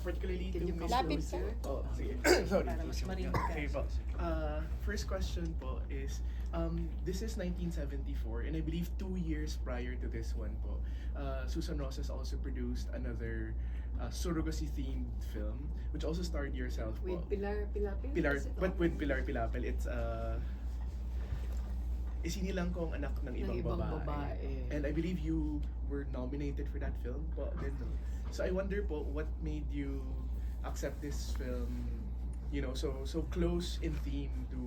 particularly Can to you Miss come Lapit Lucy. closer? Oh, sige. Sorry. Para mas marinig ka. Sige po. First question po is, this is 1974, and I believe 2 years prior to this one po, Susan Rosas also produced another surrogacy-themed film, which also starred yourself po. With Pilar Pilapil? Pilar, Is it? but with Pilar Pilapil, it's isinilang ko ang anak ng ibang, babae. And I believe you were nominated for that film po. Then, so I wonder po, what made you accept this film, you know, so close in theme to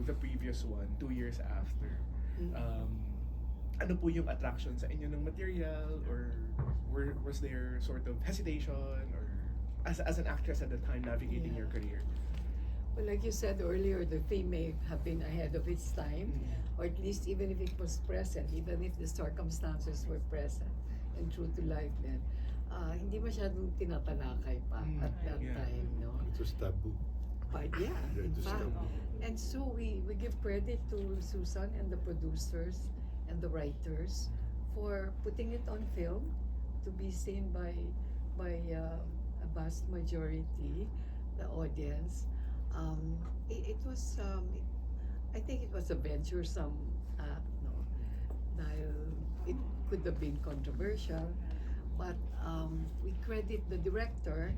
the previous one, 2 years after. Ano po yung attraction sa inyo ng material, or was there sort of hesitation, or as an actress at the time navigating your career? Well, like you said earlier, the theme may have been ahead of its time, or at least even if it was present, even if the circumstances were present and true to life then, hindi masyadong tinatalakay pa at that time, no? It was taboo. But yeah, Yeah, in it was fact. taboo. And so we give credit to Susan and the producers and the writers for putting it on film to be seen by a vast majority, the audience. It was, I think it was a venturesome act, no? Dahil it could have been controversial, but we credit the director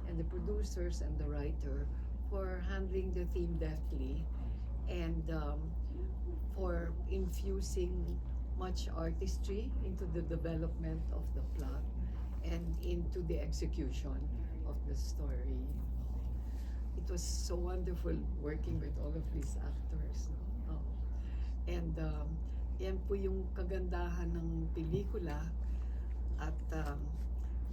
and the producers and the writer for handling the theme deftly and for infusing much artistry into the development of the plot and into the execution of the story. It was so wonderful working with all of these actors. No? And yan po yung kagandahan ng pelikula at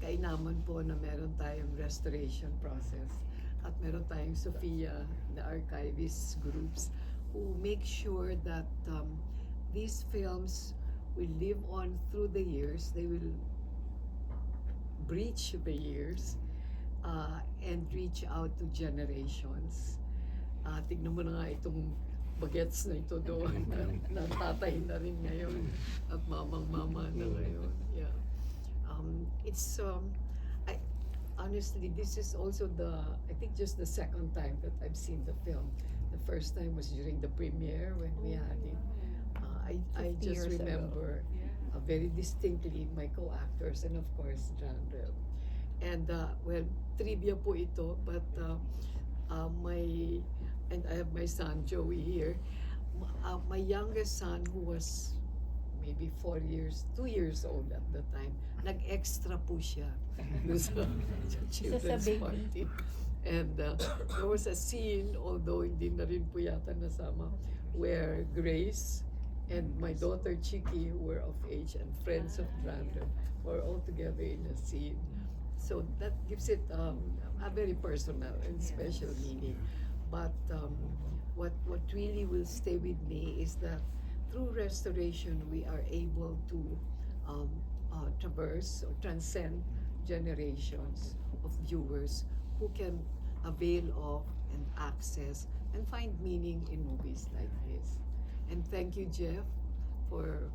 kainaman po na meron tayong restoration process at meron tayong Sophia, the archivist groups who make sure that these films will live on through the years. They will breach the years and reach out to generations. Tignan mo na nga itong bagets na ito doon na tatay na rin ngayon at mamang-mama na ngayon. Yeah. It's honestly, this is also I think just the second time that I've seen the film. The first time was during the premiere when we had it. I 50 just years ago. remember very distinctly my co-actors and of course John Rel. And well, trivia po ito, but and I have my son Joey here. My youngest son, who was maybe 2 years old at the time, nag-extra po siya sa children's baby. party. And there was a scene, although hindi na rin po yata nasama, where Grace and my daughter Chiki were of age and friends of Brandon were all together in a scene. So that gives it a very personal and special meaning. But what really will stay with me is that through restoration we are able to traverse or transcend generations of viewers who can avail of and access and find meaning in movies like this. And thank you, Jeff, for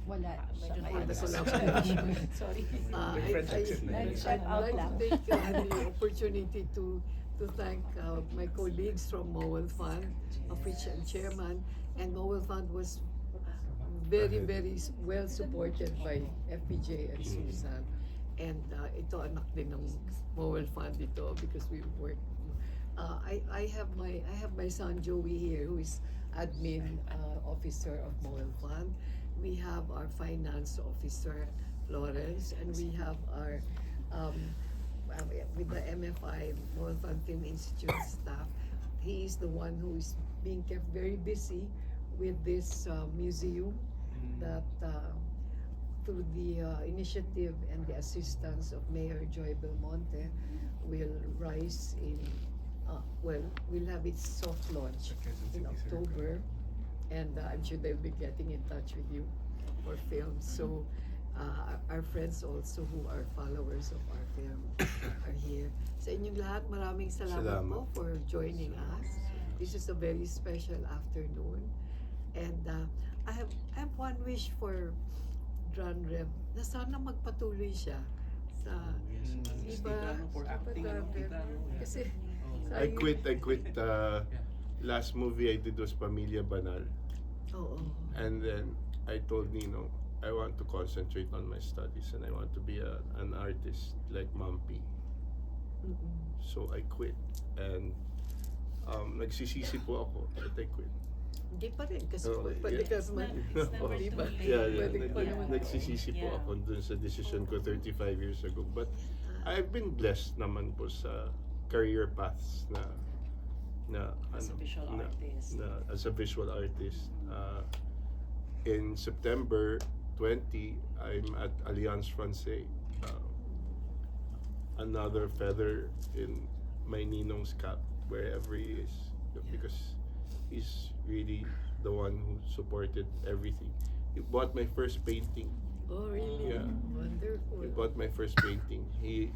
Wala. Medyo Siya wala ngayon. pala. Sorry. I'd like to take the opportunity to thank my colleagues from Mowel Fund, of which I'm chairman, and Mowel Fund was very well supported by FPJ and Susan. And ito anak din ng Mowel Fund ito because we work. I have my son Joey here, who is admin officer of Mowel Fund. We have our finance officer Florence, and we have our with the MFI Mowel Fund Film Institute staff. He is the one who is being kept very busy with this museum that through the initiative and the assistance of Mayor Joy Belmonte will rise in we'll have its soft launch in October, and I'm sure they'll be getting in touch with you for films. So our friends also who are followers of our film are here. Sa inyong lahat, maraming salamat po for joining us. This is a very special afternoon, and I have one wish for John Rev na sana magpatuloy siya sa Yes. Mm. iba, For acting, iba ano, kita, no? kasi Oh. sa- I quit. Last movie I did was Pamilya Banal. Oo. And then I told Nino, I want to concentrate on my studies and I want to be an artist like Mampi. Mm-mm. So I quit. And nagsisisi po ako that I quit. Hindi pa rin kasi Oh, pwede yeah. ka naman. It's never Di too ba? late. Pwede pa naman. Nagsisisi po Yeah. ako dun sa decision ko 35 years ago. But I've been blessed naman po sa career paths na As a visual artist. as a visual artist. In September 20, I'm at Alliance Francaise. Another feather in my Ninong's cap wherever he is, because he's really the one who supported everything. He bought my first painting. Oh, really? Yeah. Wonderful. He bought my first painting. He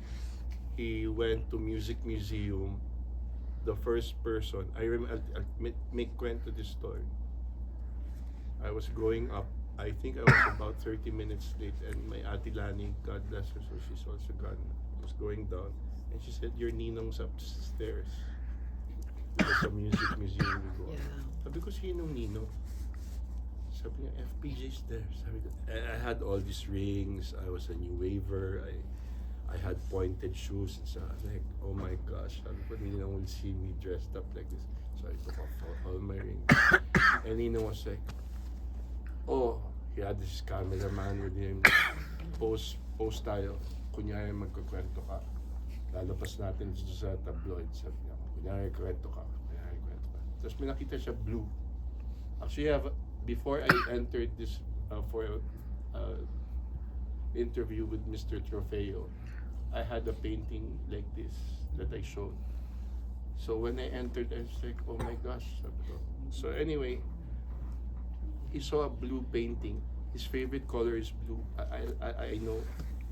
went to music museum. The first person I remember, I'll make kwento this story. I was growing up. I think I was about 30 minutes late, and my Ate Lani, God bless her, so she's also gone, was going down, and she said, "Your ninong's upstairs." There's a music museum we go. Yeah. Sabi ko, sinong ninong? Sabi niya, FPJ's there. Sabi ko, I had all these rings. I was a new waver. I had pointed shoes. And so I was like, oh my gosh. Sabi ko, Ninong will see me dressed up like this. So I took off all my rings. And Ninong was like, oh, he had this cameraman with him. Post tayo. Kunyari magkukwento ka. Lalapas natin dito sa tabloid. Sabi niya, kunyari kwento ka. Tapos may nakita siya blue. Actually, before I entered this for interview with Mr. Trofeo, I had a painting like this that I showed. So when I entered, I was like, oh my gosh. So anyway, he saw a blue painting. His favorite color is blue. I know,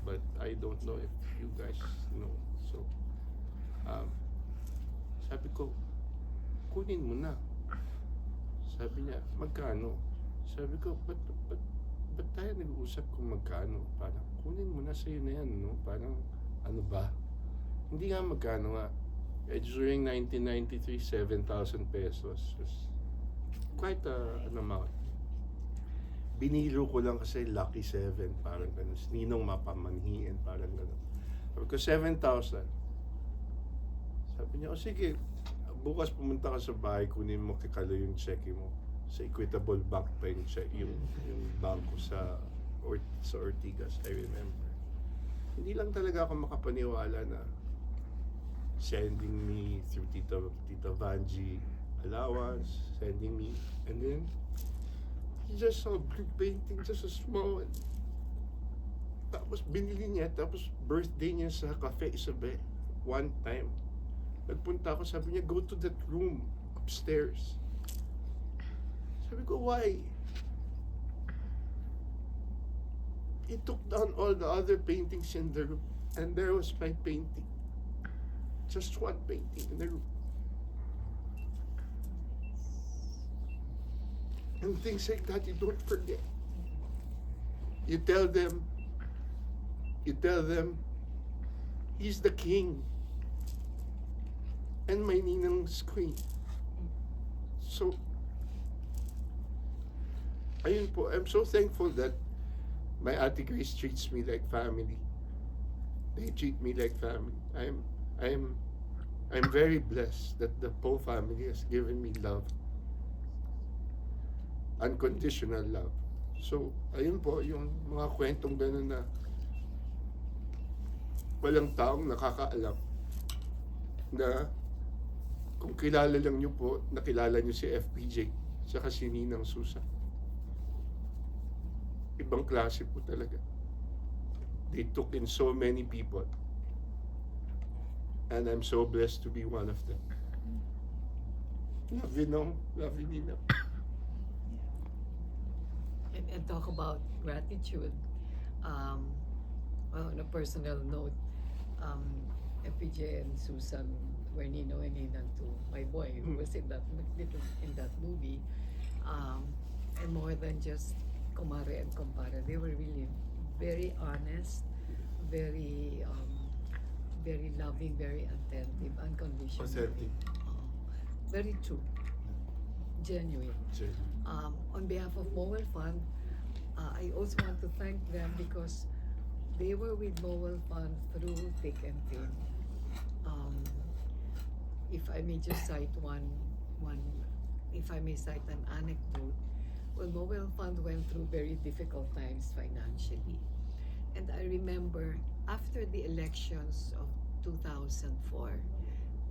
but I don't know if you guys know. So, sabi ko, kunin mo na. Sabi niya, magkano? Sabi ko, ba't tayo nag-uusap kung magkano? Parang, kunin mo na sa'yo na yan, no? Parang, ano ba? Hindi nga magkano nga. During 1993, 7,000 pesos. Was quite an amount. Biniro ko lang kasi lucky 7, parang gano'n. Ninong mapamanhiin, parang gano'n. Sabi ko, 7,000. Sabi niya, o sige, bukas pumunta ka sa bahay, kunin mo kikalo yung cheque mo. Sa Equitable Bank pa yung bangko sa Ortigas, I remember. Hindi lang talaga ako makapaniwala na sending me through Tita Vanji allowance, sending me, and then he just saw blue painting, just a small one. Tapos binili niya, tapos birthday niya sa Cafe Isabel, one time. Nagpunta ako, sabi niya, go to that room upstairs. Sabi ko, why? He took down all the other paintings in the room, and there was my painting. Just one painting in the room. And things like that you don't forget. You tell them, he's the king. And my ninang's queen. So, ayun po, I'm so thankful that my Ate Grace treats me like family. They treat me like family. I'm very blessed that the Poe family has given me love. Unconditional love. So, ayun po, yung mga kwentong gano'n na walang taong nakakaalam na kung kilala lang niyo po, nakilala niyo si FPJ saka si Ninang Susan. Ibang klase po talaga. They took in so many people. And I'm so blessed to be one of them. Love you, no? Love you, Nina. And talk about gratitude. Well, on a personal note, FPJ and Susan were Nino and Ninang to my boy who was in that movie. And more than just kumare and kumpare, they were really very honest, very very loving, very attentive, unconditional. Authentic. Very true. Genuine. On behalf of Mowel Fund, I also want to thank them because they were with Mowel Fund through thick and thin. If I may just cite if I may cite an anecdote, well, Mowel Fund went through very difficult times financially. And I remember after the elections of 2004,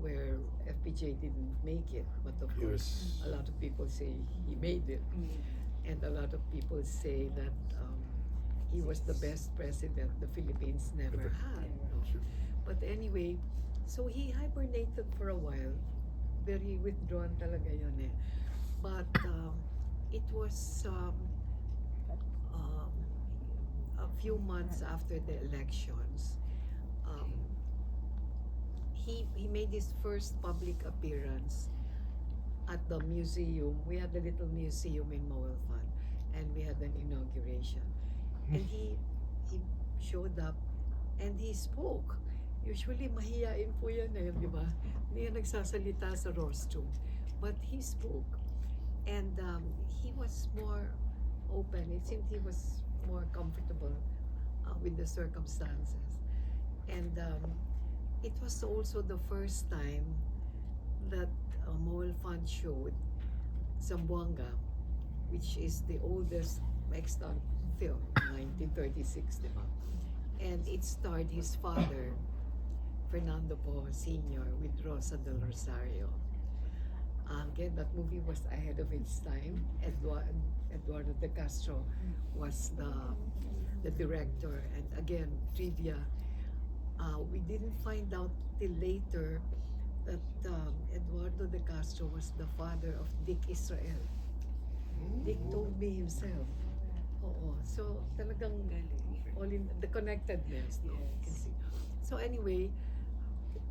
where FPJ didn't make it, but of course, a lot of people say he made it. And a lot of people say that he was the best president the Philippines never had. But anyway, so he hibernated for a while. Very withdrawn talaga yun eh. But it was a few months after the elections, he made his first public appearance at the museum. We had a little museum in Mowel Fund, and we had an inauguration. And he showed up and he spoke. Usually mahiyain po yan eh, di ba? Hindi yan nagsasalita sa rostrum. But he spoke. And he was more open. It seemed he was more comfortable with the circumstances. And it was also the first time that Mowel Fund showed Zamboanga, which is the oldest extant film, 1936, di ba? And it starred his father, Fernando Po Sr., with Rosa del Rosario. Again, that movie was ahead of its time. Eduardo de Castro was the director. And again, trivia, we didn't find out till later that Eduardo de Castro was the father of Dick Israel. Dick told me himself. Oo. So, talagang all in the connectedness. No? You can see. So anyway,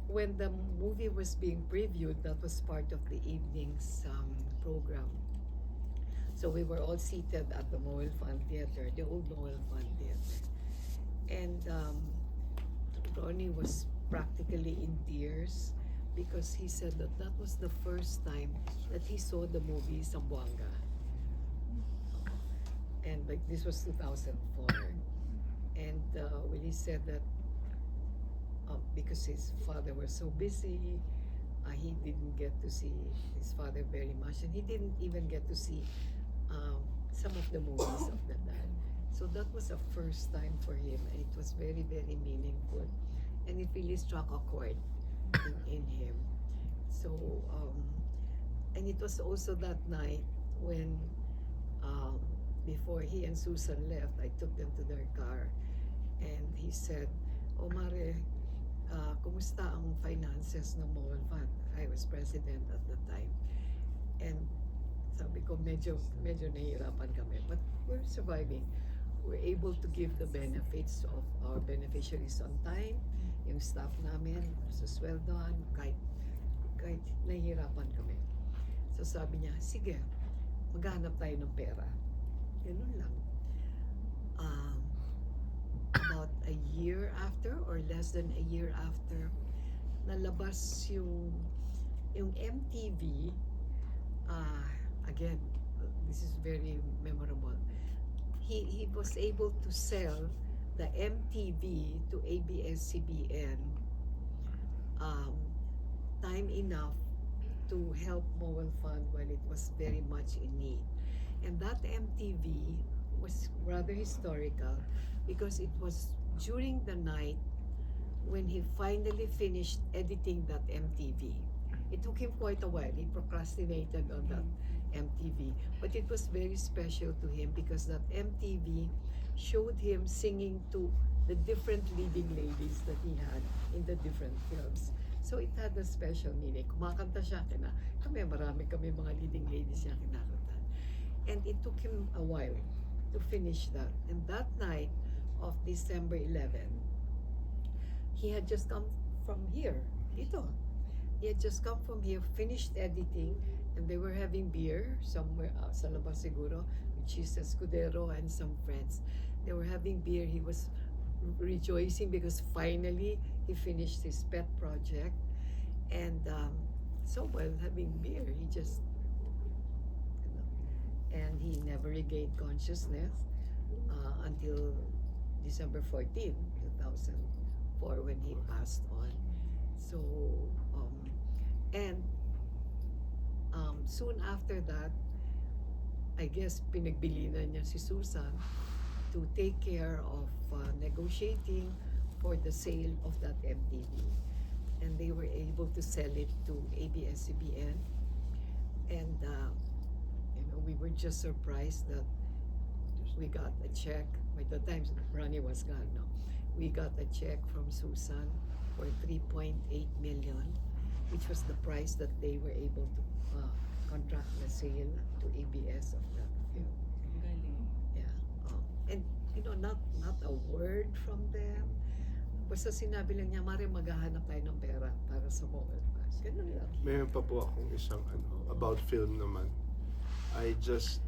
when the movie was being previewed, that was part of the evening's program. So we were all seated at the Mowel Fund Theater, the old Mowel Fund Theater. And Ronnie was practically in tears because he said that that was the first time that he saw the movie Zamboanga. And like this was 2004. And when he said that because his father was so busy, he didn't get to see his father very much, and he didn't even get to see some of the movies of the dad. So that was a first time for him, and it was very, very meaningful, and it really struck a chord in him. So, and it was also that night when, before he and Susan left, I took them to their car, and he said, "Oh, Mare, kumusta ang finances ng Mowel Fund?" I was president at the time. And sabi ko, medyo nahihirapan kami. But we're surviving. We're able to give the benefits of our beneficiaries on time. Yung staff namin, susweldohan, kahit nahihirapan kami. So sabi niya, sige, maghanap tayo ng pera. Ganun lang. About a year after or less than a year after, nalabas yung MTV. Again, this is very memorable. He was able to sell the MTV to ABS-CBN time enough to help Mowel Fund while it was very much in need. And that MTV was rather historical because it was during the night when he finally finished editing that MTV. It took him quite a while. He procrastinated on that MTV. But it was very special to him because that MTV showed him singing to the different leading ladies that he had in the different films. So it had a special meaning. Kumakanta siya, marami kami mga leading ladies niya kinakanta. And it took him a while to finish that. And that night of December 11, he had just come from here, dito. He had just come from here, finished editing, and they were having beer somewhere sa labas siguro, with Chis Escudero and some friends. They were having beer. He was rejoicing because finally he finished his pet project. And so while having beer, he just, you know, and he never regained consciousness until December 14, 2004, when he passed on. So, and soon after that, I guess pinagbilinan niya si Susan to take care of negotiating for the sale of that MTV. And they were able to sell it to ABS-CBN. And, you know, we were just surprised that we got a check. By the time Ronnie was gone, no, we got a check from Susan for 3.8 million, which was the price that they were able to contract the sale to ABS of that film. Ang galing. Yeah. And you know, not a word from them. Basta sinabi lang niya, Mare, maghahanap tayo ng pera para sa Mobile Pass. Ganun lang. Mayroon pa po akong isang about film naman. I just